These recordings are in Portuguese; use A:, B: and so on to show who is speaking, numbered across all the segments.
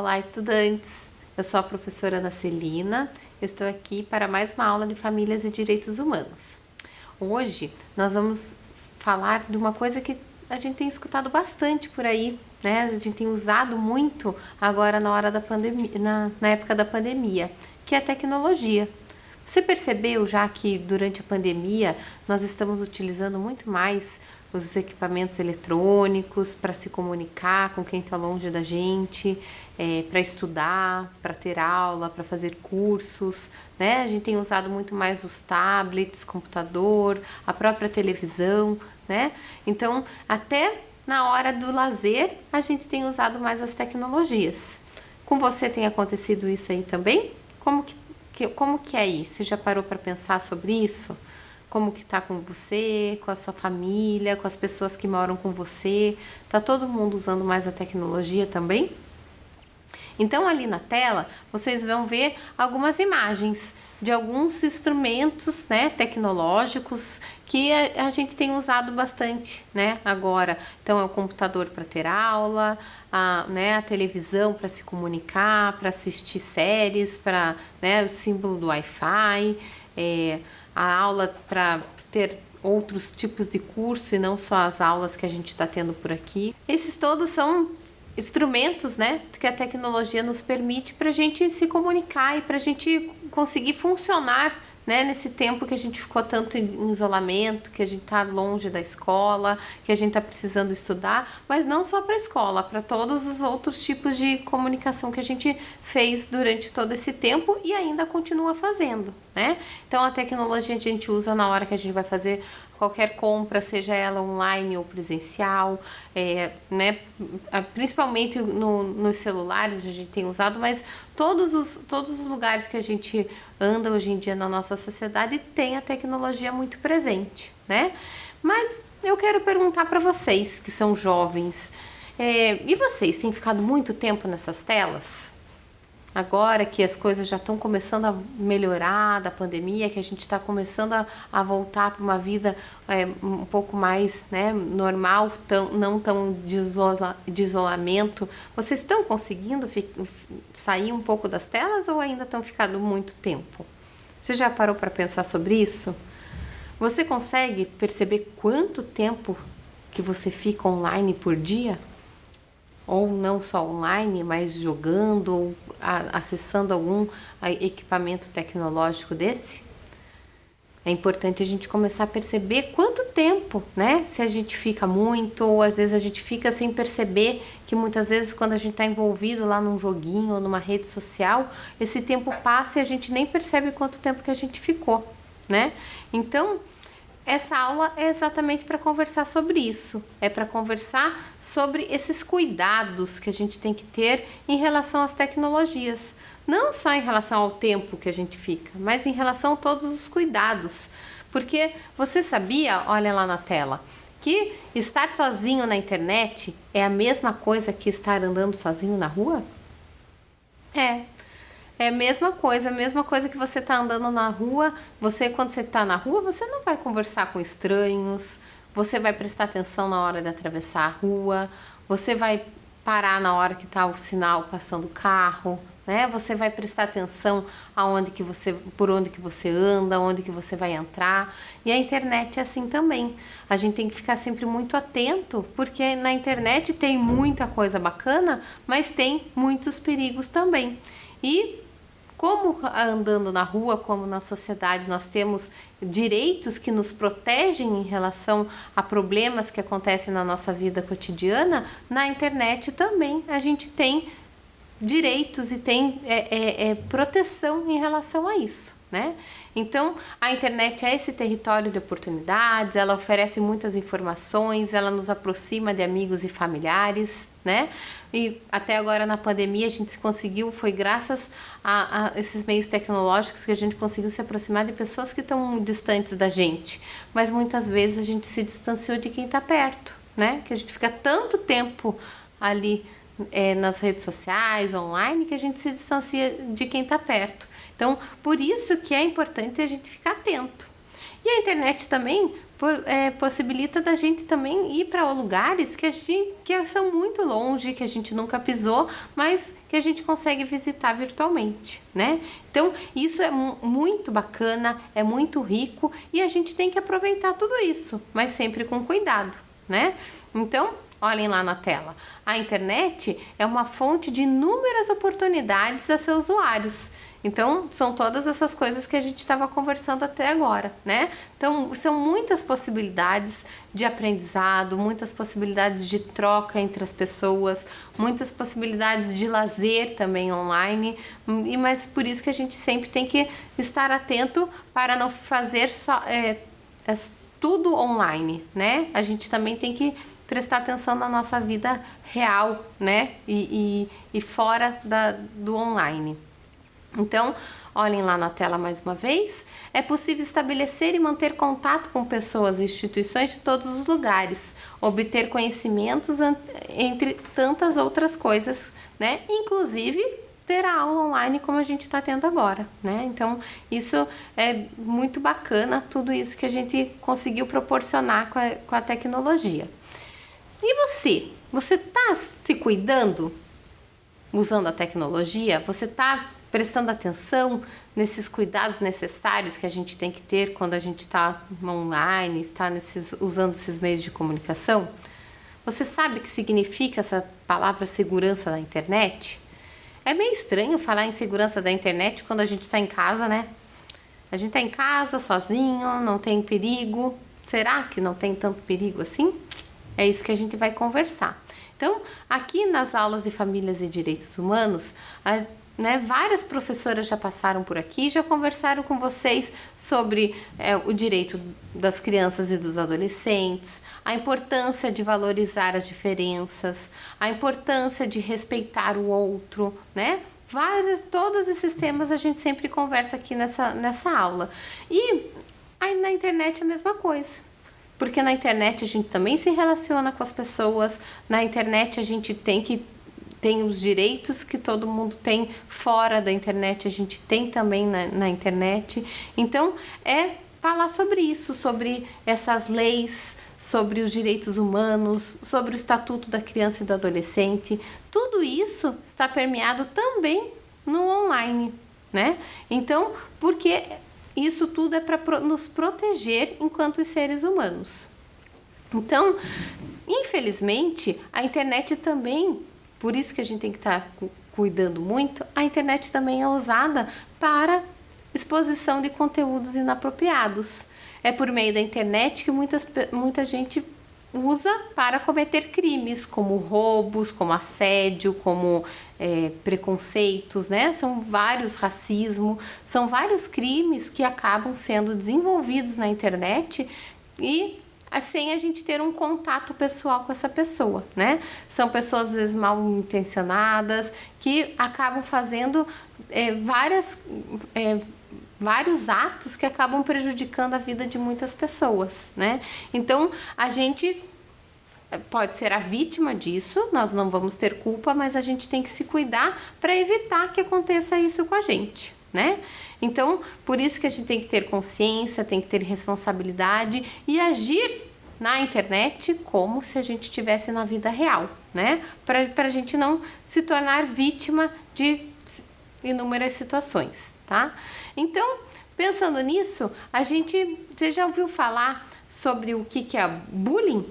A: Olá, estudantes! Eu sou a professora Ana Celina, eu estou aqui para mais uma aula de Famílias e Direitos Humanos. Hoje nós vamos falar de uma coisa que a gente tem escutado bastante por aí, né? A gente tem usado muito agora na hora da pandemia, na época da pandemia, que é a tecnologia. Você percebeu já que durante a pandemia nós estamos utilizando muito mais os equipamentos eletrônicos para se comunicar com quem está longe da gente, para estudar, para ter aula, para fazer cursos, né? A gente tem usado muito mais os tablets, computador, a própria televisão, né? Então, até na hora do lazer, a gente tem usado mais as tecnologias. Com você tem acontecido isso aí também? Como que é isso? Você já parou para pensar sobre isso? Como que tá com você, com a sua família, com as pessoas que moram com você? Tá todo mundo usando mais a tecnologia também? Então ali na tela vocês vão ver algumas imagens de alguns instrumentos, né, tecnológicos que a gente tem usado bastante, né, agora. Então é o computador para ter aula, a televisão para se comunicar, para assistir séries, para, né, o símbolo do Wi-Fi, a aula para ter outros tipos de curso e não só as aulas que a gente está tendo por aqui. Esses todos são instrumentos, né, que a tecnologia nos permite para a gente se comunicar e para a gente conseguir funcionar, né, nesse tempo que a gente ficou tanto em isolamento, que a gente está longe da escola, que a gente está precisando estudar, mas não só para a escola, para todos os outros tipos de comunicação que a gente fez durante todo esse tempo e ainda continua fazendo, né? Então a tecnologia a gente usa na hora que a gente vai fazer qualquer compra, seja ela online ou presencial, né? Principalmente nos celulares a gente tem usado, mas todos os lugares que a gente anda hoje em dia na nossa sociedade tem a tecnologia muito presente, né? Mas eu quero perguntar para vocês que são jovens, e vocês têm ficado muito tempo nessas telas? Agora que as coisas já estão começando a melhorar da pandemia, que a gente está começando a voltar para uma vida um pouco mais, né, normal, não tão de isolamento, vocês estão conseguindo sair um pouco das telas ou ainda estão ficando muito tempo? Você já parou para pensar sobre isso? Você consegue perceber quanto tempo que você fica online por dia? Ou não só online, mas jogando ou acessando algum equipamento tecnológico desse? É importante a gente começar a perceber quanto tempo, né? Se a gente fica muito, ou às vezes a gente fica sem perceber que muitas vezes quando a gente está envolvido lá num joguinho ou numa rede social, esse tempo passa e a gente nem percebe quanto tempo que a gente ficou, né? Então, essa aula é exatamente para conversar sobre isso, é para conversar sobre esses cuidados que a gente tem que ter em relação às tecnologias, não só em relação ao tempo que a gente fica, mas em relação a todos os cuidados, porque você sabia, olha lá na tela, que estar sozinho na internet é a mesma coisa que estar andando sozinho na rua? É a mesma coisa que você tá andando na rua, quando você tá na rua, você não vai conversar com estranhos, você vai prestar atenção na hora de atravessar a rua, você vai parar na hora que tá o sinal passando o carro, né? Você vai prestar atenção por onde que você anda, onde que você vai entrar. E a internet é assim também. A gente tem que ficar sempre muito atento, porque na internet tem muita coisa bacana, mas tem muitos perigos também. E como andando na rua, como na sociedade, nós temos direitos que nos protegem em relação a problemas que acontecem na nossa vida cotidiana, na internet também a gente tem direitos e tem proteção em relação a isso, né? Então, a internet é esse território de oportunidades, ela oferece muitas informações, ela nos aproxima de amigos e familiares, né? E até agora na pandemia a gente conseguiu, foi graças a esses meios tecnológicos que a gente conseguiu se aproximar de pessoas que estão distantes da gente, mas muitas vezes a gente se distanciou de quem está perto, né? Que a gente fica tanto tempo ali nas redes sociais, online, que a gente se distancia de quem está perto. Então, por isso que é importante a gente ficar atento. E a internet também possibilita da gente também ir para lugares que são muito longe, que a gente nunca pisou, mas que a gente consegue visitar virtualmente, né? Então, isso é muito bacana, é muito rico e a gente tem que aproveitar tudo isso, mas sempre com cuidado, né? Então, olhem lá na tela. A internet é uma fonte de inúmeras oportunidades a seus usuários. Então, são todas essas coisas que a gente estava conversando até agora, né? Então, são muitas possibilidades de aprendizado, muitas possibilidades de troca entre as pessoas, muitas possibilidades de lazer também online, mas por isso que a gente sempre tem que estar atento para não fazer só tudo online, né? A gente também tem que prestar atenção na nossa vida real, né? E fora do online. Então, olhem lá na tela mais uma vez. É possível estabelecer e manter contato com pessoas e instituições de todos os lugares, obter conhecimentos entre tantas outras coisas, né? Inclusive ter a aula online como a gente está tendo agora, né? Então, isso é muito bacana, tudo isso que a gente conseguiu proporcionar com a tecnologia. E você? Você está se cuidando usando a tecnologia? Você está prestando atenção nesses cuidados necessários que a gente tem que ter quando a gente está online, está usando esses meios de comunicação? Você sabe o que significa essa palavra segurança na internet? É meio estranho falar em segurança da internet quando a gente está em casa, né? A gente está em casa, sozinho, não tem perigo. Será que não tem tanto perigo assim? É isso que a gente vai conversar. Então, aqui nas aulas de Famílias e Direitos Humanos, várias professoras já passaram por aqui, já conversaram com vocês sobre o direito das crianças e dos adolescentes, a importância de valorizar as diferenças, a importância de respeitar o outro, né? Todos esses temas a gente sempre conversa aqui nessa aula. E aí na internet é a mesma coisa. Porque na internet a gente também se relaciona com as pessoas, na internet a gente tem os direitos que todo mundo tem fora da internet, a gente tem também na internet. Então, é falar sobre isso, sobre essas leis, sobre os direitos humanos, sobre o Estatuto da Criança e do Adolescente. Tudo isso está permeado também no online, né? Então, porque isso tudo é para nos proteger enquanto seres humanos. Então, infelizmente, a internet também, por isso que a gente tem que estar cuidando muito, a internet também é usada para exposição de conteúdos inapropriados. É por meio da internet que muita gente usa para cometer crimes, como roubos, como assédio, como preconceitos, né? São vários racismo, são vários crimes que acabam sendo desenvolvidos na internet e sem a gente ter um contato pessoal com essa pessoa, né? São pessoas às vezes mal intencionadas que acabam fazendo vários atos que acabam prejudicando a vida de muitas pessoas, né? Então, a gente pode ser a vítima disso, nós não vamos ter culpa, mas a gente tem que se cuidar para evitar que aconteça isso com a gente, né? Então, por isso que a gente tem que ter consciência, tem que ter responsabilidade e agir na internet como se a gente estivesse na vida real, né? Para a gente não se tornar vítima de inúmeras situações, tá? Então, pensando nisso, você já ouviu falar sobre o que é bullying?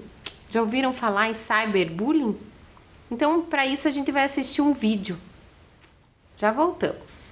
A: Já ouviram falar em cyberbullying? Então, para isso a gente vai assistir um vídeo. Já voltamos.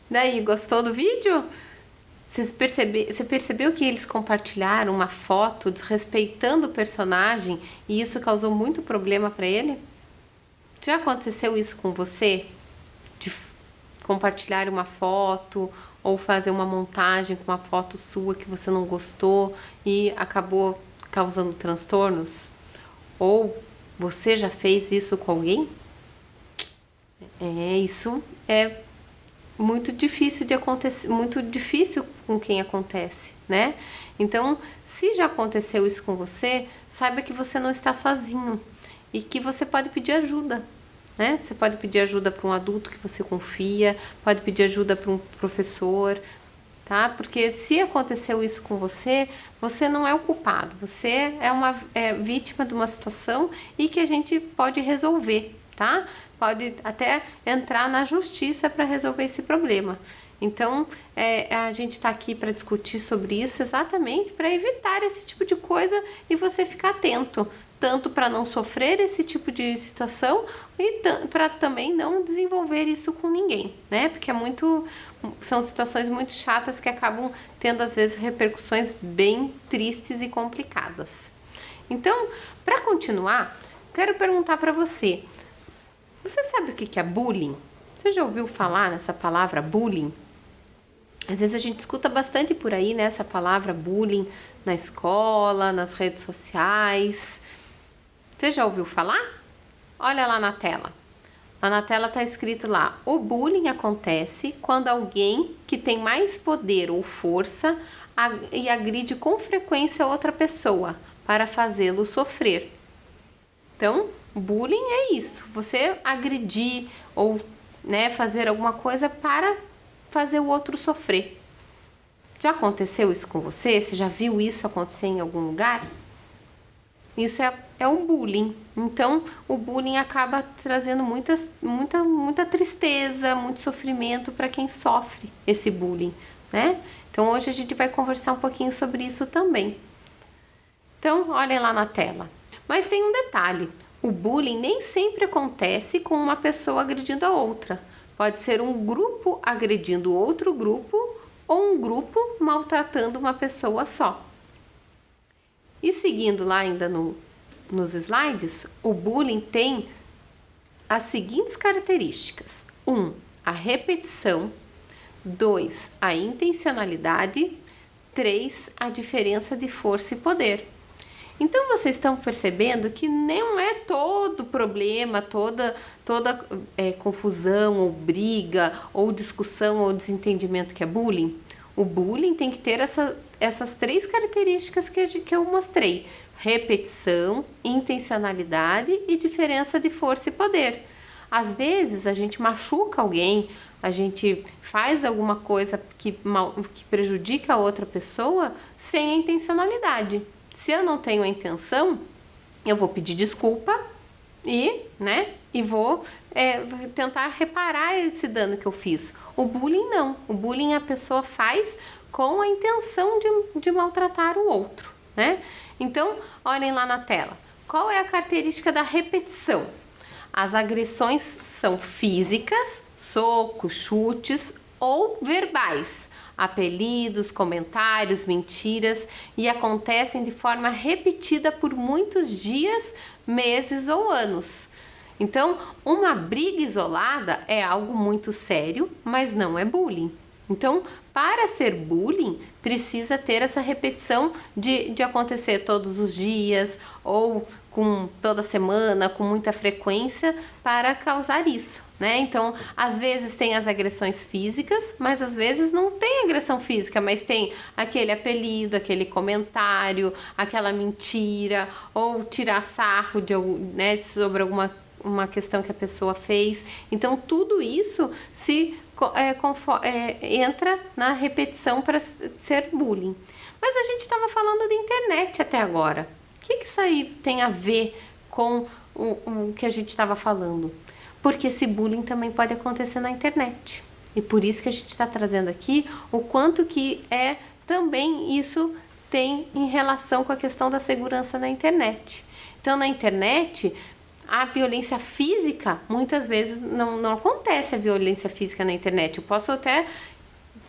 A: Daí, gostou do vídeo? Você percebeu que eles compartilharam uma foto desrespeitando o personagem e isso causou muito problema para ele? Já aconteceu isso com você? De compartilhar uma foto ou fazer uma montagem com uma foto sua que você não gostou e acabou causando transtornos? Ou você já fez isso com alguém? Isso é muito difícil de acontecer, muito difícil com quem acontece, né? Então, se já aconteceu isso com você, saiba que você não está sozinho e que você pode pedir ajuda, né? Você pode pedir ajuda para um adulto que você confia, pode pedir ajuda para um professor, tá? Porque se aconteceu isso com você, você não é o culpado, você é vítima de uma situação e que a gente pode resolver, tá? Pode até entrar na justiça para resolver esse problema. Então, a gente está aqui para discutir sobre isso exatamente para evitar esse tipo de coisa e você ficar atento, tanto para não sofrer esse tipo de situação e para também não desenvolver isso com ninguém, né? Porque são situações muito chatas que acabam tendo às vezes repercussões bem tristes e complicadas. Então, para continuar, quero perguntar para você. Você sabe o que é bullying? Você já ouviu falar nessa palavra bullying? Às vezes a gente escuta bastante por aí, né, essa palavra bullying na escola, nas redes sociais. Você já ouviu falar? Olha lá na tela. Lá na tela está escrito lá: o bullying acontece quando alguém que tem mais poder ou força e agride com frequência outra pessoa para fazê-lo sofrer. Então, bullying é isso, você agredir ou, né, fazer alguma coisa para fazer o outro sofrer. Já aconteceu isso com você? Você já viu isso acontecer em algum lugar? Isso é o bullying. Então, o bullying acaba trazendo muita tristeza, muito sofrimento para quem sofre esse bullying, né? Então, hoje a gente vai conversar um pouquinho sobre isso também. Então, olhem lá na tela. Mas tem um detalhe. O bullying nem sempre acontece com uma pessoa agredindo a outra. Pode ser um grupo agredindo outro grupo ou um grupo maltratando uma pessoa só. E seguindo lá ainda nos slides, o bullying tem as seguintes características. 1. A repetição. 2. A intencionalidade. 3. A diferença de força e poder. Então, vocês estão percebendo que não é todo problema, toda confusão, ou briga, ou discussão, ou desentendimento que é bullying. O bullying tem que ter essas 3 características que eu mostrei. Repetição, intencionalidade e diferença de força e poder. Às vezes, a gente machuca alguém, a gente faz alguma coisa que prejudica a outra pessoa sem a intencionalidade. Se eu não tenho a intenção, eu vou pedir desculpa e vou tentar reparar esse dano que eu fiz. O bullying não. O bullying a pessoa faz com a intenção de maltratar o outro, né? Então, olhem lá na tela. Qual é a característica da repetição? As agressões são físicas, socos, chutes ou verbais. Apelidos, comentários, mentiras e acontecem de forma repetida por muitos dias, meses ou anos. Então, uma briga isolada é algo muito sério, mas não é bullying. Então, para ser bullying, precisa ter essa repetição de acontecer todos os dias ou com toda semana, com muita frequência, para causar isso, né? Então, às vezes tem as agressões físicas, mas às vezes não tem agressão física, mas tem aquele apelido, aquele comentário, aquela mentira, ou tirar sarro sobre uma questão que a pessoa fez. Então, tudo isso entra na repetição para ser bullying. Mas a gente estava falando de internet até agora. O que isso aí tem a ver com o que a gente estava falando? Porque esse bullying também pode acontecer na internet. E por isso que a gente está trazendo aqui o quanto que também isso tem em relação com a questão da segurança na internet. Então, na internet, A violência física, muitas vezes não acontece a violência física na internet.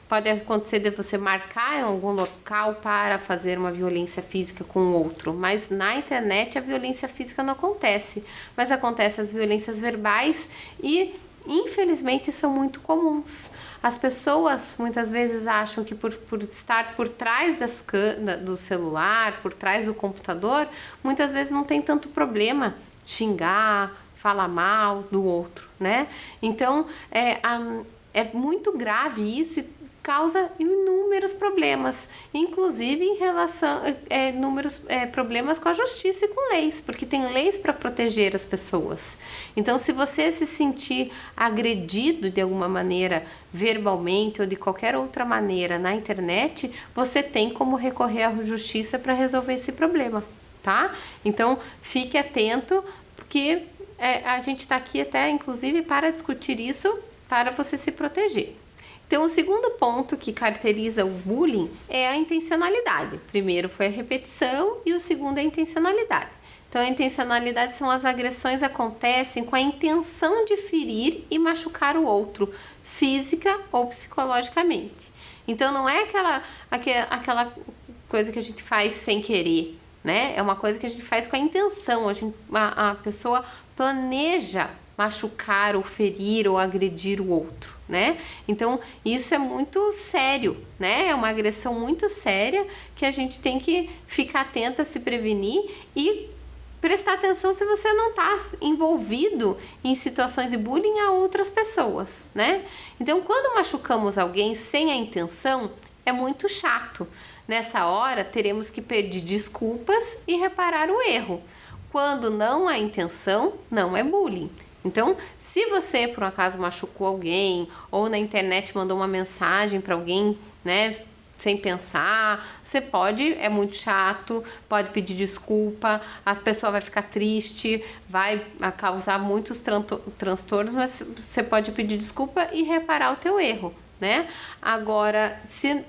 A: Pode acontecer de você marcar em algum local para fazer uma violência física com o outro, mas na internet a violência física não acontece, mas acontecem as violências verbais e infelizmente são muito comuns. As pessoas muitas vezes acham que por estar por trás do celular, por trás do computador, muitas vezes não tem tanto problema xingar, falar mal do outro, né? Então é muito grave isso e causa inúmeros problemas, inclusive em relação inúmeros problemas com a justiça e com leis, porque tem leis para proteger as pessoas. Então, se você se sentir agredido de alguma maneira, verbalmente ou de qualquer outra maneira na internet, você tem como recorrer à justiça para resolver esse problema, tá? Então, fique atento, porque a gente está aqui até, inclusive, para discutir isso, para você se proteger. Então, o segundo ponto que caracteriza o bullying é a intencionalidade. Primeiro foi a repetição e o segundo é a intencionalidade. Então, a intencionalidade são as agressões que acontecem com a intenção de ferir e machucar o outro, física ou psicologicamente. Então, não é aquela coisa que a gente faz sem querer, né? É uma coisa que a gente faz com a intenção. A pessoa planeja machucar ou ferir ou agredir o outro, né? Então, isso é muito sério, né? É uma agressão muito séria que a gente tem que ficar atenta, se prevenir e prestar atenção se você não está envolvido em situações de bullying a outras pessoas, né? Então, quando machucamos alguém sem a intenção, é muito chato. Nessa hora, teremos que pedir desculpas e reparar o erro. Quando não há intenção, não é bullying. Então, se você por um acaso machucou alguém ou na internet mandou uma mensagem para alguém, né, sem pensar, você pode, é muito chato, pode pedir desculpa, a pessoa vai ficar triste, vai causar muitos transtornos, mas você pode pedir desculpa e reparar o teu erro, né? Agora, se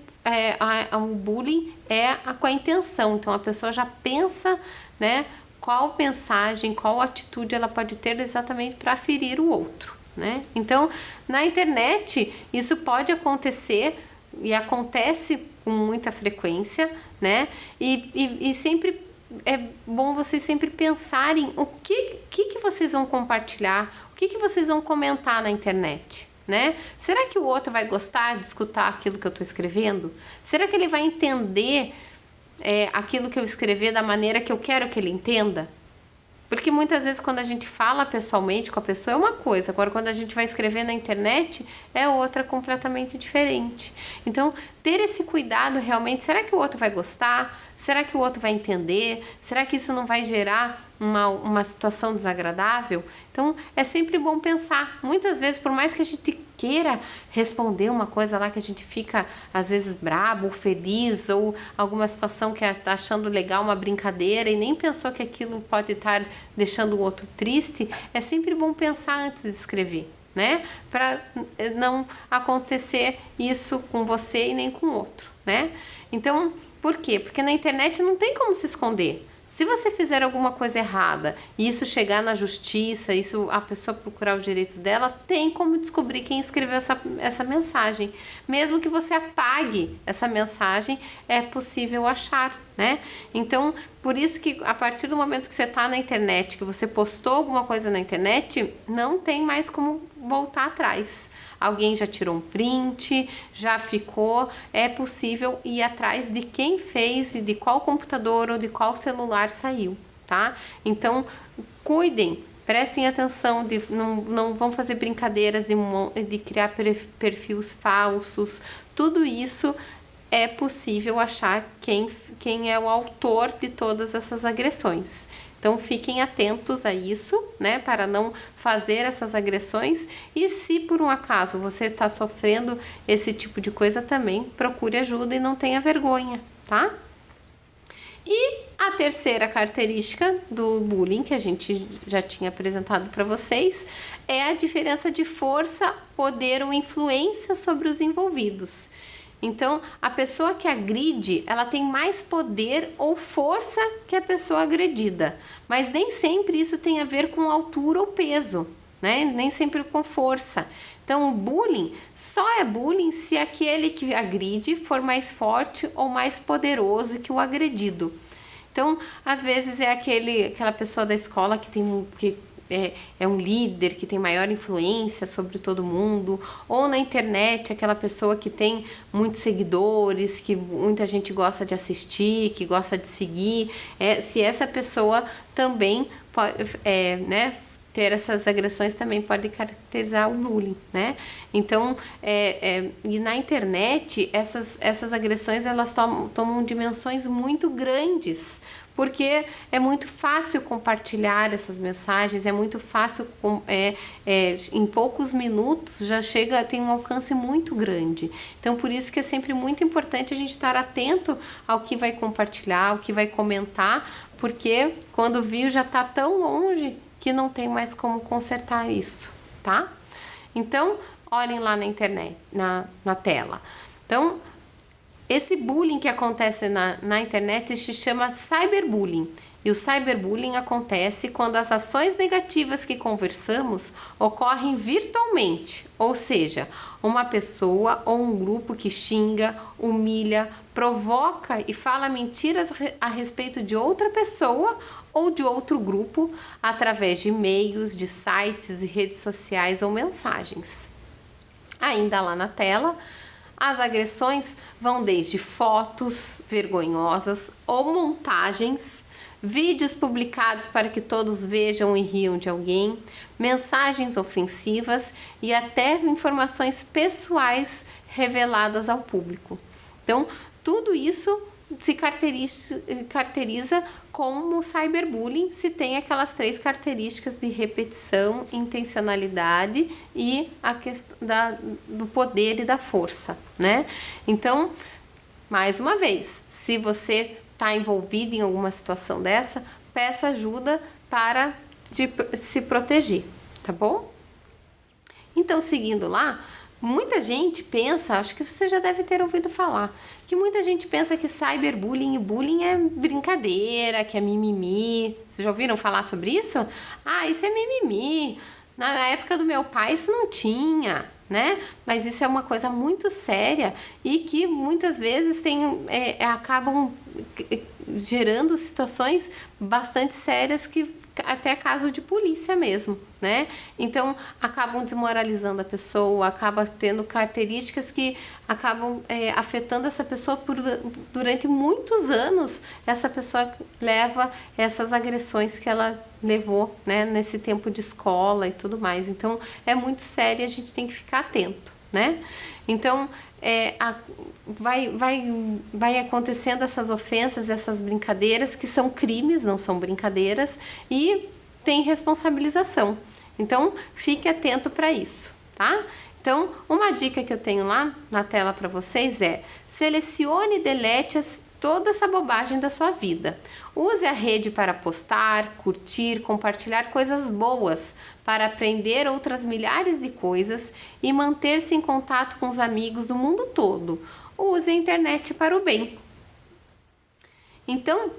A: o bullying é com a intenção, então a pessoa já pensa, né, qual mensagem, qual atitude ela pode ter exatamente para ferir o outro, né? Então, na internet, isso pode acontecer e acontece com muita frequência, né? E sempre é bom vocês sempre pensarem o que vocês vão compartilhar, o que vocês vão comentar na internet, né? Será que o outro vai gostar de escutar aquilo que eu estou escrevendo? Será que ele vai entender aquilo que eu escrever da maneira que eu quero que ele entenda? Porque muitas vezes quando a gente fala pessoalmente com a pessoa é uma coisa, agora quando a gente vai escrever na internet é outra completamente diferente. Então, ter esse cuidado realmente, será que o outro vai gostar? Será que o outro vai entender? Será que isso não vai gerar uma situação desagradável? Então, é sempre bom pensar. Muitas vezes, por mais que a gente queira responder uma coisa lá que a gente fica, às vezes, brabo ou feliz, ou alguma situação que está achando legal, uma brincadeira, e nem pensou que aquilo pode estar deixando o outro triste, é sempre bom pensar antes de escrever, né? Para não acontecer isso com você e nem com o outro, né? Então, por quê? Porque na internet não tem como se esconder. Se você fizer alguma coisa errada e isso chegar na justiça, a pessoa procurar os direitos dela, tem como descobrir quem escreveu essa mensagem. Mesmo que você apague essa mensagem, é possível achar, né? Então, por isso que a partir do momento que você está na internet, que você postou alguma coisa na internet, não tem mais como voltar atrás. Alguém já tirou um print, já ficou, é possível ir atrás de quem fez e de qual computador ou de qual celular saiu, tá? Então, cuidem, prestem atenção, não vão fazer brincadeiras de criar perfis falsos, tudo isso é possível achar quem é o autor de todas essas agressões. Então, fiquem atentos a isso, né, para não fazer essas agressões. E se por um acaso você está sofrendo esse tipo de coisa também, procure ajuda e não tenha vergonha, tá? E a terceira característica do bullying, que a gente já tinha apresentado para vocês, é a diferença de força, poder ou influência sobre os envolvidos. Então, a pessoa que agride, ela tem mais poder ou força que a pessoa agredida, mas nem sempre isso tem a ver com altura ou peso, né? Nem sempre com força. Então, o bullying só é bullying se aquele que agride for mais forte ou mais poderoso que o agredido. Então, às vezes é aquela pessoa da escola que é um líder, que tem maior influência sobre todo mundo, ou na internet, aquela pessoa que tem muitos seguidores, que muita gente gosta de assistir, que gosta de seguir. Se essa pessoa também pode, né, ter essas agressões, também pode caracterizar o bullying, né? Então, e na internet, essas agressões, elas tomam dimensões muito grandes, porque é muito fácil compartilhar essas mensagens, é muito fácil, em poucos minutos já tem um alcance muito grande. Então, por isso que é sempre muito importante a gente estar atento ao que vai compartilhar, ao que vai comentar, porque quando viu já está tão longe que não tem mais como consertar isso, tá? Então, olhem lá na internet, na tela. Então, esse bullying que acontece na internet se chama cyberbullying. E o cyberbullying acontece quando as ações negativas que conversamos ocorrem virtualmente, ou seja, uma pessoa ou um grupo que xinga, humilha, provoca e fala mentiras a respeito de outra pessoa ou de outro grupo através de e-mails, de sites e redes sociais ou mensagens. Ainda lá na tela, as agressões vão desde fotos vergonhosas ou montagens, vídeos publicados para que todos vejam e riam de alguém, mensagens ofensivas e até informações pessoais reveladas ao público. Então, tudo isso se caracteriza como cyberbullying, se tem aquelas 3 características de repetição, intencionalidade e a questão do poder e da força, né? Então, mais uma vez, se você está envolvido em alguma situação dessa, peça ajuda para se proteger, tá bom? Então, seguindo lá, muita gente pensa, acho que você já deve ter ouvido falar, que muita gente pensa que cyberbullying e bullying é brincadeira, que é mimimi. Vocês já ouviram falar sobre isso? Ah, isso é mimimi. Na época do meu pai isso não tinha, né? Mas isso é uma coisa muito séria e que muitas vezes acabam gerando situações bastante sérias, que até caso de polícia mesmo, né? Então, acabam desmoralizando a pessoa, acaba tendo características que acabam afetando essa pessoa durante muitos anos. Essa pessoa leva essas agressões que ela levou, né, nesse tempo de escola e tudo mais. Então, é muito sério, a gente tem que ficar atento, né? Então, vai acontecendo essas ofensas, essas brincadeiras, que são crimes, não são brincadeiras, e tem responsabilização. Então, fique atento para isso, tá? Então, uma dica que eu tenho lá na tela para vocês é: selecione e delete toda essa bobagem da sua vida. Use a rede para postar, curtir, compartilhar coisas boas, para aprender outras milhares de coisas e manter-se em contato com os amigos do mundo todo. Use a internet para o bem. Então,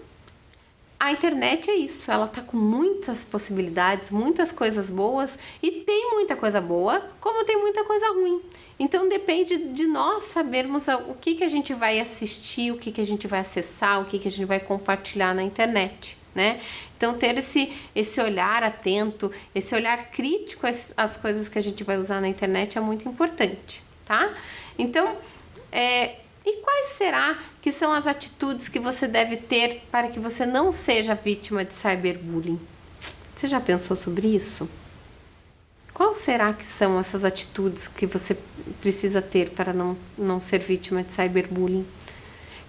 A: a internet é isso, ela tá com muitas possibilidades, muitas coisas boas, e tem muita coisa boa, como tem muita coisa ruim. Então depende de nós sabermos o que a gente vai assistir, o que a gente vai acessar, o que a gente vai compartilhar na internet, né? Então ter esse olhar atento, esse olhar crítico às coisas que a gente vai usar na internet é muito importante, tá? Então, e quais será que são as atitudes que você deve ter para que você não seja vítima de cyberbullying? Você já pensou sobre isso? Qual será que são essas atitudes que você precisa ter para não ser vítima de cyberbullying?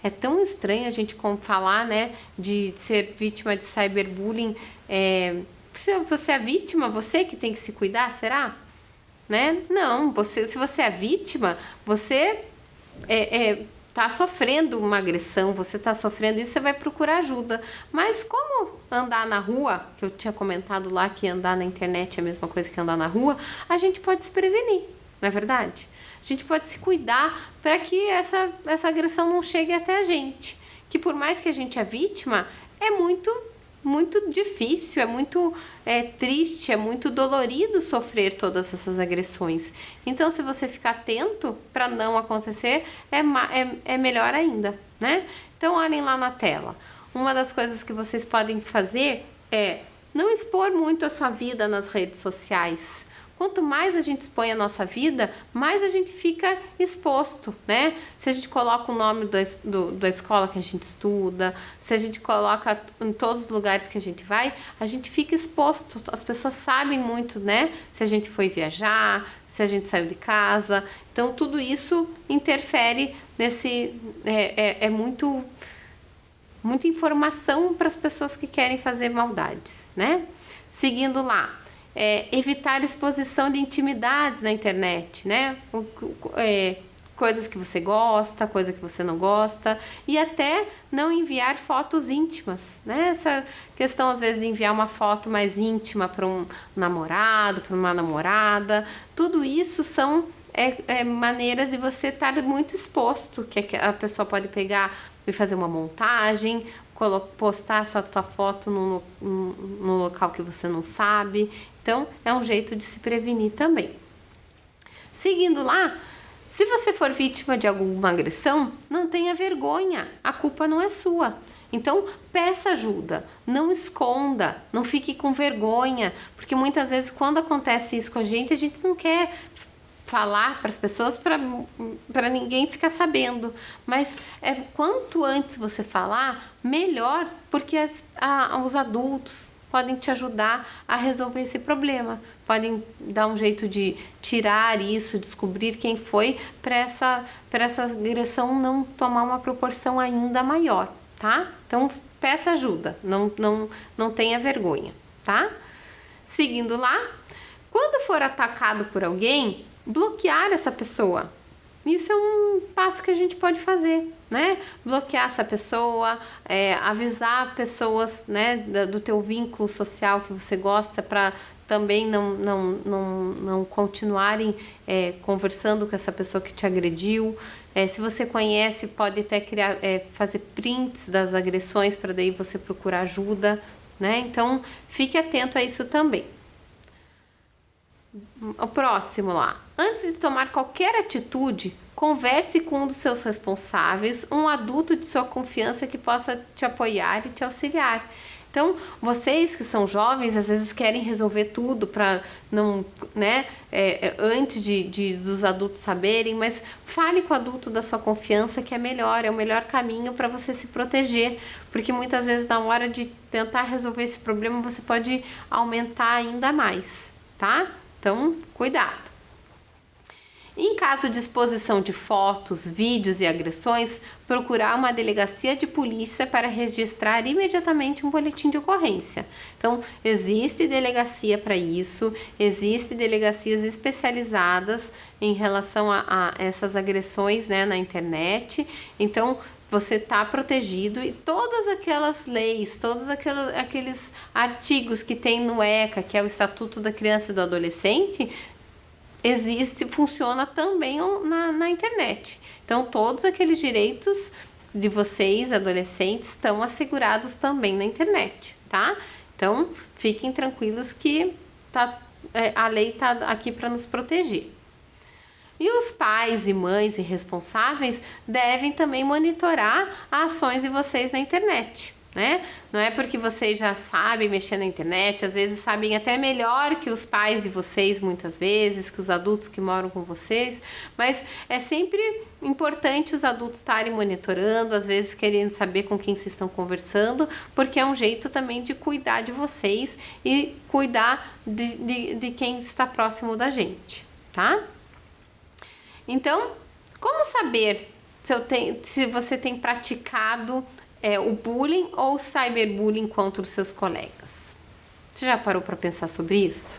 A: É tão estranho a gente falar, né, de ser vítima de cyberbullying. Se você é vítima, você que tem que se cuidar, será? Né? Não, se você é vítima, você tá sofrendo uma agressão, você tá sofrendo isso, você vai procurar ajuda. Mas como andar na rua, que eu tinha comentado lá que andar na internet é a mesma coisa que andar na rua, a gente pode se prevenir, não é verdade? a gente pode se cuidar para que essa agressão não chegue até a gente. Que por mais que a gente é vítima, é muito difícil, é muito triste, é muito dolorido sofrer todas essas agressões. Então, se você ficar atento para não acontecer, é melhor ainda, né? Então, olhem lá na tela. Uma das coisas que vocês podem fazer é não expor muito a sua vida nas redes sociais. Quanto mais a gente expõe a nossa vida, mais a gente fica exposto, né? Se a gente coloca o nome da escola que a gente estuda, se a gente coloca em todos os lugares que a gente fica exposto. As pessoas sabem muito, né? Se a gente foi viajar, se a gente saiu de casa. Então, tudo isso interfere nesse... muita informação para as pessoas que querem fazer maldades, né? Seguindo lá. Evitar exposição de intimidades na internet, né? Coisas que você gosta, coisa que você não gosta, e até não enviar fotos íntimas, né? Essa questão, às vezes, de enviar uma foto mais íntima para um namorado, para uma namorada, tudo isso são maneiras de você estar muito exposto, que a pessoa pode pegar e fazer uma montagem, postar essa tua foto no local que você não sabe. Então, é um jeito de se prevenir também. Seguindo lá, se você for vítima de alguma agressão, não tenha vergonha, a culpa não é sua. Então, peça ajuda, não esconda, não fique com vergonha, porque muitas vezes quando acontece isso com a gente não quer falar para as pessoas para ninguém ficar sabendo, mas quanto antes você falar, melhor, porque os adultos podem te ajudar a resolver esse problema, podem dar um jeito de tirar isso, descobrir quem foi, para essa agressão não tomar uma proporção ainda maior, tá? Então, peça ajuda, não tenha vergonha, tá? Seguindo lá, quando for atacado por alguém, bloquear essa pessoa. Isso é um passo que a gente pode fazer, né? Bloquear essa pessoa, avisar pessoas, né, do teu vínculo social que você gosta, para também não continuarem conversando com essa pessoa que te agrediu. Se você conhece, pode até fazer prints das agressões para daí você procurar ajuda, né? Então, fique atento a isso também. O próximo lá. Antes de tomar qualquer atitude, converse com um dos seus responsáveis, um adulto de sua confiança que possa te apoiar e te auxiliar. Então, vocês que são jovens, às vezes querem resolver tudo para não, né, antes dos adultos saberem, mas fale com o adulto da sua confiança, que é o melhor caminho para você se proteger, porque muitas vezes na hora de tentar resolver esse problema, você pode aumentar ainda mais, tá? Então, cuidado. Em caso de exposição de fotos, vídeos e agressões, procurar uma delegacia de polícia para registrar imediatamente um boletim de ocorrência. Então, existe delegacia para isso, existem delegacias especializadas em relação a essas agressões, né, na internet. Então, você está protegido, e todas aquelas leis, todos aqueles artigos que tem no ECA, que é o Estatuto da Criança e do Adolescente, funciona também na internet. Então, todos aqueles direitos de vocês, adolescentes, estão assegurados também na internet, tá? Então, fiquem tranquilos que a lei está aqui para nos proteger. E os pais e mães e responsáveis devem também monitorar as ações de vocês na internet, né? Não é porque vocês já sabem mexer na internet, às vezes sabem até melhor que os pais de vocês, muitas vezes, que os adultos que moram com vocês, mas é sempre importante os adultos estarem monitorando, às vezes querendo saber com quem vocês estão conversando, porque é um jeito também de cuidar de vocês e cuidar de quem está próximo da gente, tá? Então, como saber se você tem praticado o bullying ou cyberbullying contra os seus colegas? Você já parou para pensar sobre isso?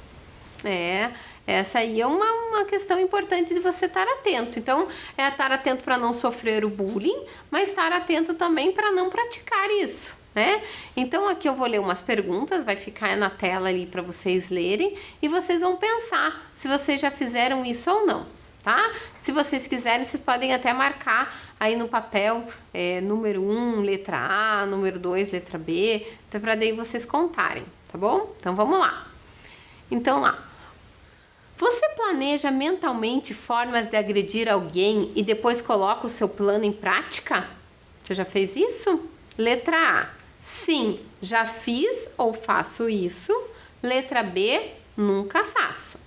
A: Essa aí é uma questão importante de você estar atento. Então, estar atento para não sofrer o bullying, mas estar atento também para não praticar isso, né? Então, aqui eu vou ler umas perguntas, vai ficar na tela ali para vocês lerem, e vocês vão pensar se vocês já fizeram isso ou não. tá? Se vocês quiserem, vocês podem até marcar aí no papel número 1, letra A, número 2, letra B, então para daí vocês contarem, tá bom? Então vamos lá. Então lá. Você planeja mentalmente formas de agredir alguém e depois coloca o seu plano em prática? Você já fez isso? Letra A. Sim, já fiz ou faço isso. Letra B. Nunca faço.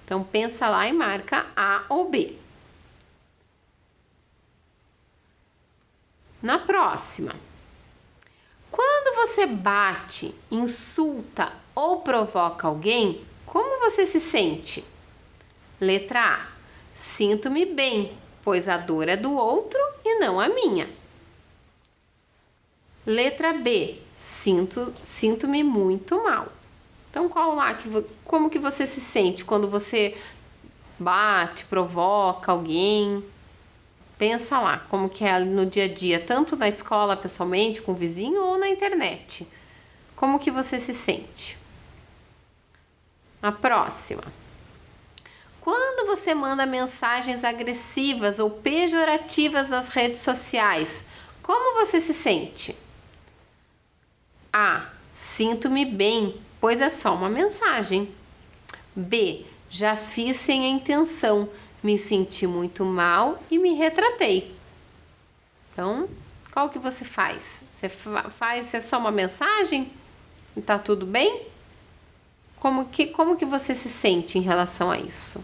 A: Então pensa lá e marca A ou B. Na próxima. Quando você bate, insulta ou provoca alguém, como você se sente? Letra A. Sinto-me bem, pois a dor é do outro e não a minha. Letra B. Sinto-me muito mal. Então, como que você se sente quando você bate, provoca alguém? Pensa lá, como que é no dia a dia, tanto na escola pessoalmente, com o vizinho ou na internet. Como que você se sente? A próxima. Quando você manda mensagens agressivas ou pejorativas nas redes sociais, como você se sente? A. Sinto-me bem, pois é só uma mensagem. B. Já fiz sem a intenção, me senti muito mal e me retratei. Então, qual que você faz? Você faz, é só uma mensagem? E tá tudo bem? Como que você se sente em relação a isso?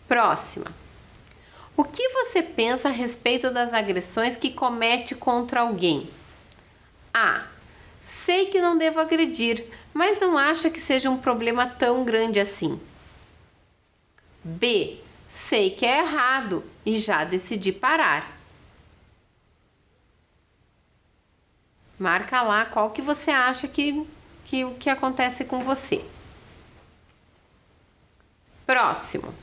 A: Próxima. O que você pensa a respeito das agressões que comete contra alguém? A. Sei que não devo agredir, mas não acha que seja um problema tão grande assim. B. Sei que é errado e já decidi parar. Marca lá qual que você acha que acontece com você. Próximo.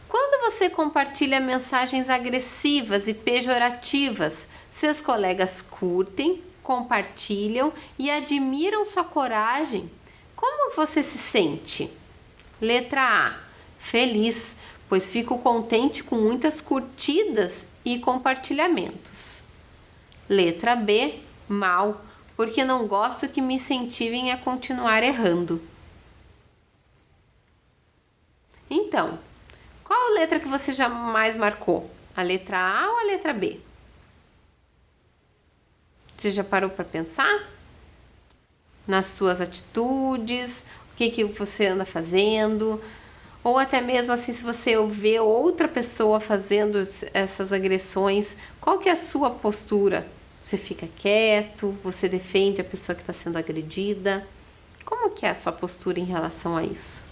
A: Quando você compartilha mensagens agressivas e pejorativas, seus colegas curtem, compartilham e admiram sua coragem. Como você se sente? Letra A. Feliz, pois fico contente com muitas curtidas e compartilhamentos. Letra B. Mal, porque não gosto que me incentivem a continuar errando. Então, qual a letra que você jamais marcou? A letra A ou a letra B? Você já parou para pensar? Nas suas atitudes, o que você anda fazendo? Ou até mesmo assim, se você vê outra pessoa fazendo essas agressões, qual que é a sua postura? Você fica quieto? Você defende a pessoa que está sendo agredida? Como que é a sua postura em relação a isso?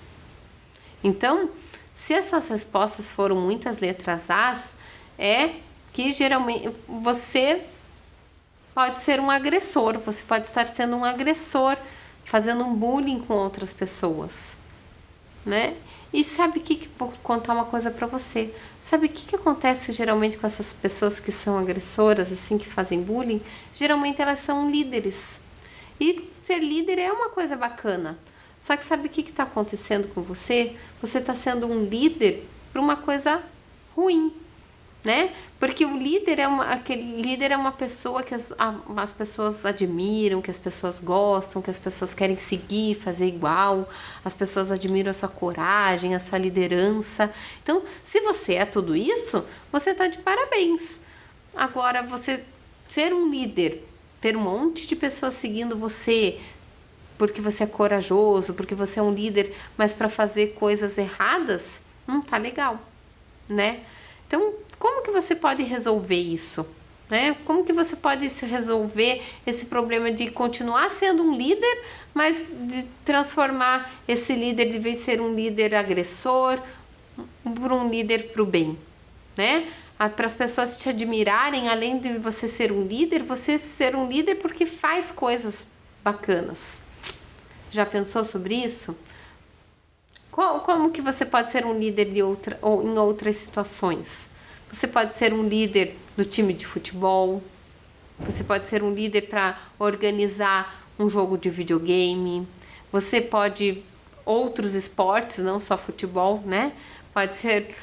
A: Então, se as suas respostas foram muitas letras As, é que geralmente você pode ser um agressor, você pode estar sendo um agressor, fazendo um bullying com outras pessoas, né? E sabe vou contar uma coisa pra você. Sabe o que acontece geralmente com essas pessoas que são agressoras, assim, que fazem bullying? Geralmente elas são líderes. E ser líder é uma coisa bacana. Só que sabe o que está acontecendo com você? Você está sendo um líder para uma coisa ruim, né? Porque o líder aquele líder é uma pessoa que as pessoas admiram, que as pessoas gostam, que as pessoas querem seguir, fazer igual. As pessoas admiram a sua coragem, a sua liderança. Então, se você é tudo isso, você está de parabéns. Agora, você ser um líder, ter um monte de pessoas seguindo você, porque você é corajoso, porque você é um líder, mas para fazer coisas erradas, não tá legal, né? Então, como que você pode resolver isso, né? Como que você pode resolver esse problema de continuar sendo um líder, mas de transformar esse líder, de vez de ser um líder agressor, por um líder pro bem, né? Para as pessoas te admirarem, além de você ser um líder porque faz coisas bacanas. Já pensou sobre isso? Como que você pode ser um líder em outras situações? Você pode ser um líder do time de futebol. Você pode ser um líder para organizar um jogo de videogame. Você pode outros esportes, não só futebol, né? Pode ser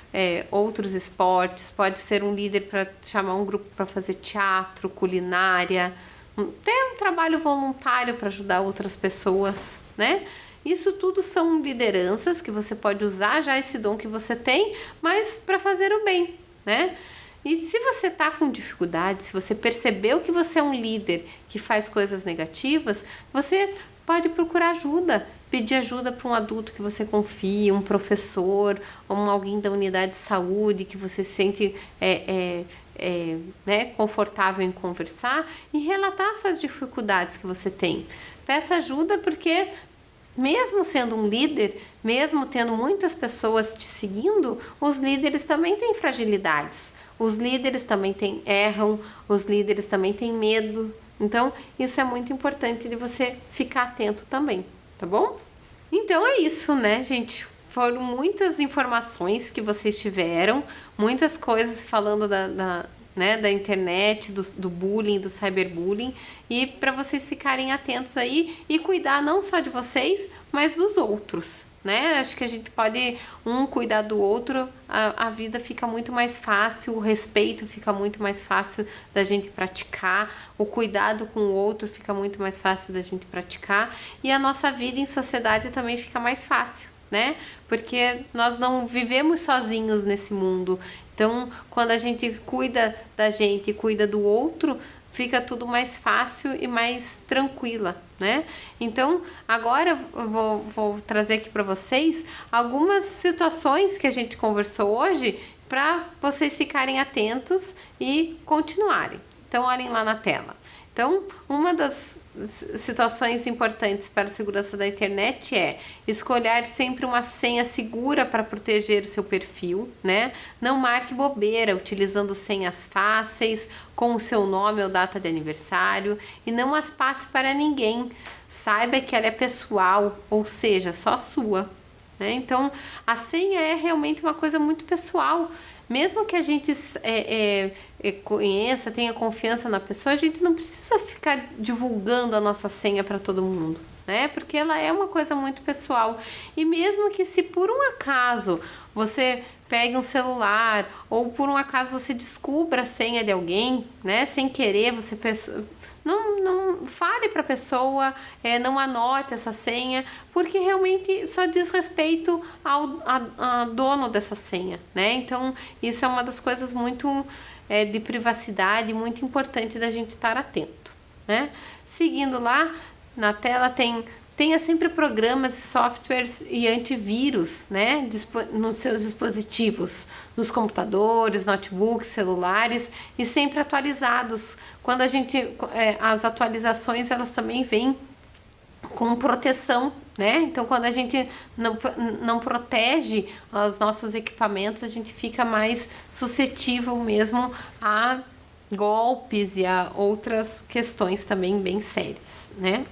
A: outros esportes, pode ser um líder para chamar um grupo para fazer teatro, culinária, até um trabalho voluntário para ajudar outras pessoas, né? Isso tudo são lideranças que você pode usar já esse dom que você tem, mas para fazer o bem, né? E se você está com dificuldade, se você percebeu que você é um líder que faz coisas negativas, você pode procurar ajuda, pedir ajuda para um adulto que você confia, um professor, ou alguém da unidade de saúde que você sente né, confortável em conversar e relatar essas dificuldades que você tem. Peça ajuda porque mesmo sendo um líder, mesmo tendo muitas pessoas te seguindo, os líderes também têm fragilidades. Os líderes também erram, os líderes também têm medo. Então, isso é muito importante de você ficar atento também, tá bom? Então é isso, né, gente? Foram muitas informações que vocês tiveram, muitas coisas falando da internet, do bullying, do cyberbullying, e para vocês ficarem atentos aí e cuidar não só de vocês, mas dos outros, né? Acho que a gente pode cuidar do outro, a vida fica muito mais fácil, o respeito fica muito mais fácil da gente praticar, o cuidado com o outro fica muito mais fácil da gente praticar e a nossa vida em sociedade também fica mais fácil, né? Porque nós não vivemos sozinhos nesse mundo. Então, quando a gente cuida da gente e cuida do outro, fica tudo mais fácil e mais tranquila, né? Então, agora eu vou trazer aqui para vocês algumas situações que a gente conversou hoje para vocês ficarem atentos e continuarem. Então, olhem lá na tela. Então, uma das situações importantes para a segurança da internet é escolher sempre uma senha segura para proteger o seu perfil, né? Não marque bobeira utilizando senhas fáceis com o seu nome ou data de aniversário e não as passe para ninguém. Saiba que ela é pessoal, ou seja, só sua, né? Então, a senha é realmente uma coisa muito pessoal. Mesmo que a gente conheça, tenha confiança na pessoa, a gente não precisa ficar divulgando a nossa senha para todo mundo, né? Porque ela é uma coisa muito pessoal. E mesmo que se por um acaso você pegue um celular ou por um acaso você descubra a senha de alguém, né? Sem querer, você não fale para a pessoa, não anote essa senha, porque realmente só diz respeito ao dono dessa senha, né? Então, isso é uma das coisas muito de privacidade, muito importante da gente estar atento, né? Seguindo lá, na tela tenha sempre programas e softwares e antivírus, né, nos seus dispositivos, nos computadores, notebooks, celulares e sempre atualizados. Quando as atualizações elas também vêm com proteção, né? Então, quando a gente não protege os nossos equipamentos, a gente fica mais suscetível mesmo a golpes e a outras questões também bem sérias, né?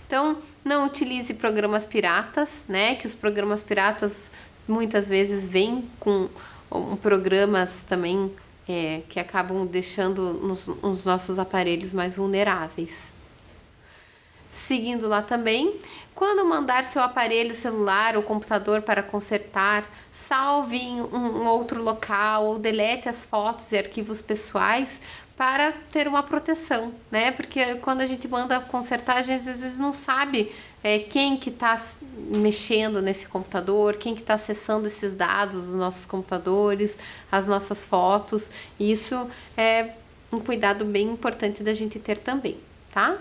A: Então, não utilize programas piratas, né? Que os programas piratas muitas vezes vêm com programas também que acabam deixando os nossos aparelhos mais vulneráveis. Seguindo lá também, quando mandar seu aparelho celular ou computador para consertar, salve em um outro local ou delete as fotos e arquivos pessoais para ter uma proteção, né? Porque quando a gente manda consertar, a gente às vezes não sabe quem que está mexendo nesse computador, quem que está acessando esses dados dos nossos computadores, as nossas fotos. E isso é um cuidado bem importante da gente ter também, tá?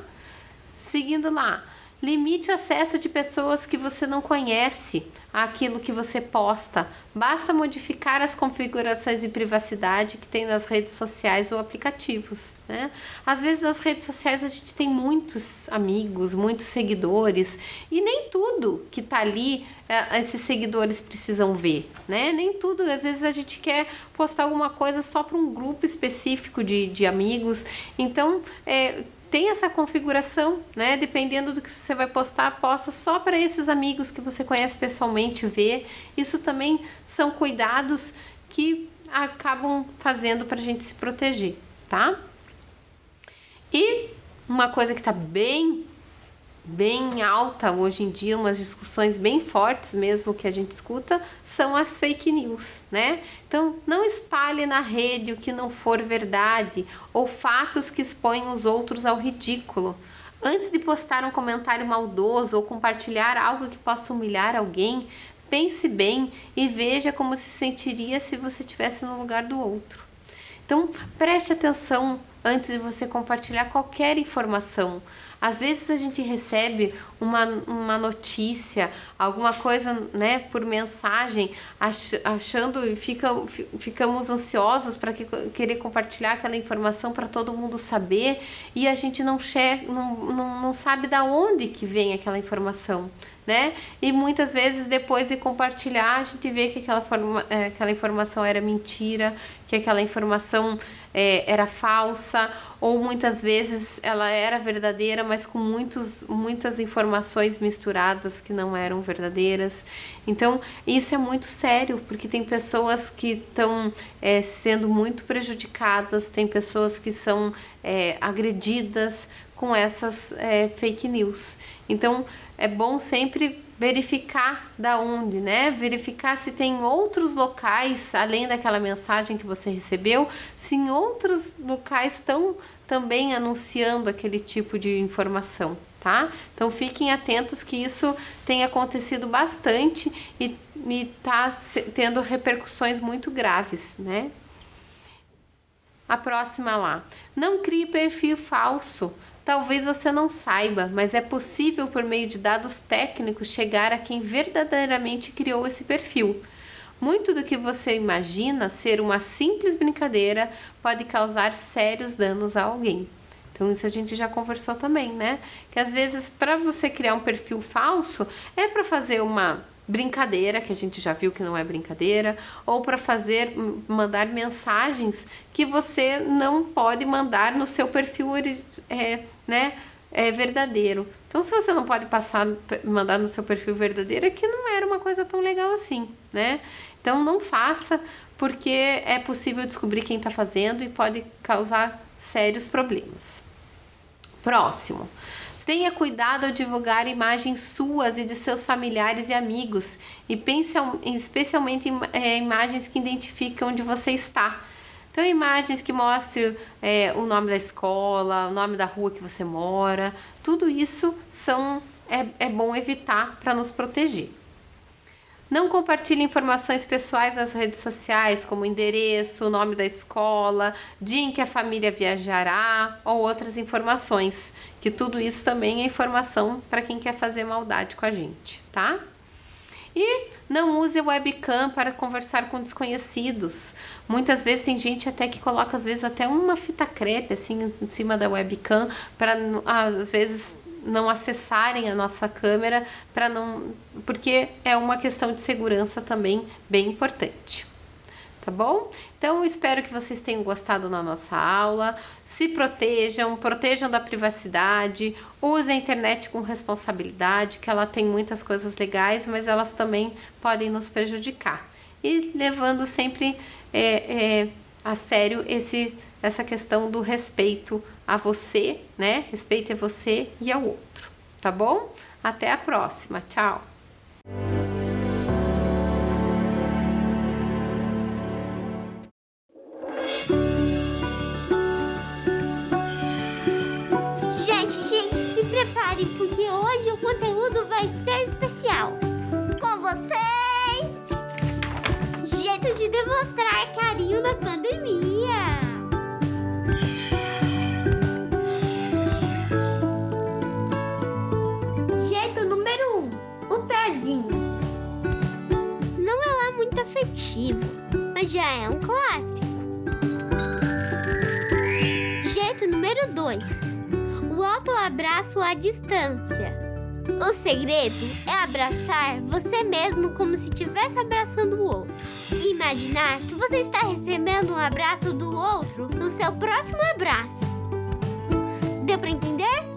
A: Seguindo lá, limite o acesso de pessoas que você não conhece àquilo que você posta. Basta modificar as configurações de privacidade que tem nas redes sociais ou aplicativos, né? Às vezes nas redes sociais a gente tem muitos amigos, muitos seguidores e nem tudo que tá ali esses seguidores precisam ver, né? Nem tudo, às vezes a gente quer postar alguma coisa só para um grupo específico de amigos, então tem essa configuração, né? Dependendo do que você vai postar, posta só para esses amigos que você conhece pessoalmente ver. Isso também são cuidados que acabam fazendo para a gente se proteger, tá? E uma coisa que tá bem bem alta hoje em dia, umas discussões bem fortes mesmo que a gente escuta, são as fake news, né? Então, não espalhe na rede o que não for verdade ou fatos que expõem os outros ao ridículo. Antes de postar um comentário maldoso ou compartilhar algo que possa humilhar alguém, pense bem e veja como se sentiria se você estivesse no lugar do outro. Então, preste atenção antes de você compartilhar qualquer informação. Às vezes a gente recebe uma notícia, alguma coisa, né, por mensagem, achando e ficamos ansiosos para querer compartilhar aquela informação para todo mundo saber, e a gente não sabe da onde que vem aquela informação, né? E muitas vezes depois de compartilhar a gente vê que aquela informação era mentira, que aquela informação era falsa, ou muitas vezes ela era verdadeira, mas com muitas informações misturadas que não eram verdadeiras. Então isso é muito sério, porque tem pessoas que estão sendo muito prejudicadas, tem pessoas que são agredidas com essas fake news. Então é bom sempre verificar da onde, né? Verificar se tem outros locais, além daquela mensagem que você recebeu, se em outros locais estão também anunciando aquele tipo de informação, tá? Então fiquem atentos que isso tem acontecido bastante e está tendo repercussões muito graves, né? A próxima lá. Não crie perfil falso. Talvez você não saiba, mas é possível, por meio de dados técnicos, chegar a quem verdadeiramente criou esse perfil. Muito do que você imagina ser uma simples brincadeira pode causar sérios danos a alguém. Então isso a gente já conversou também, né? Que às vezes para você criar um perfil falso é para fazer uma brincadeira, que a gente já viu que não é brincadeira, ou para mandar mensagens que você não pode mandar no seu perfil verdadeiro. Então, se você não pode mandar no seu perfil verdadeiro, é que não era uma coisa tão legal assim, né? Então, não faça, porque é possível descobrir quem está fazendo e pode causar sérios problemas. Próximo. Tenha cuidado ao divulgar imagens suas e de seus familiares e amigos, e pense especialmente em imagens que identificam onde você está. Então, imagens que mostrem o nome da escola, o nome da rua que você mora, tudo isso é bom evitar para nos proteger. Não compartilhe informações pessoais nas redes sociais, como endereço, o nome da escola, dia em que a família viajará ou outras informações, que tudo isso também é informação para quem quer fazer maldade com a gente, tá? E não use a webcam para conversar com desconhecidos. Muitas vezes tem gente até que coloca, às vezes, até uma fita crepe assim em cima da webcam para, às vezes, não acessarem a nossa câmera, porque é uma questão de segurança também bem importante. Tá bom? Então, eu espero que vocês tenham gostado da nossa aula. Se protejam da privacidade, use a internet com responsabilidade, que ela tem muitas coisas legais, mas elas também podem nos prejudicar. E levando sempre a sério essa questão do respeito a você, né? Respeite a você e ao outro, tá bom? Até a próxima, tchau!
B: Gente, se preparem, porque hoje o conteúdo vai ser especial. Com vocês, jeito de demonstrar carinho na pandemia. Jeito número 1, o pezinho. Não é lá muito afetivo, mas já é um clássico. Jeito número 2, o autoabraço à distância. O segredo é abraçar você mesmo como se estivesse abraçando o outro. E imaginar que você está recebendo um abraço do outro no seu próximo abraço. Deu para entender?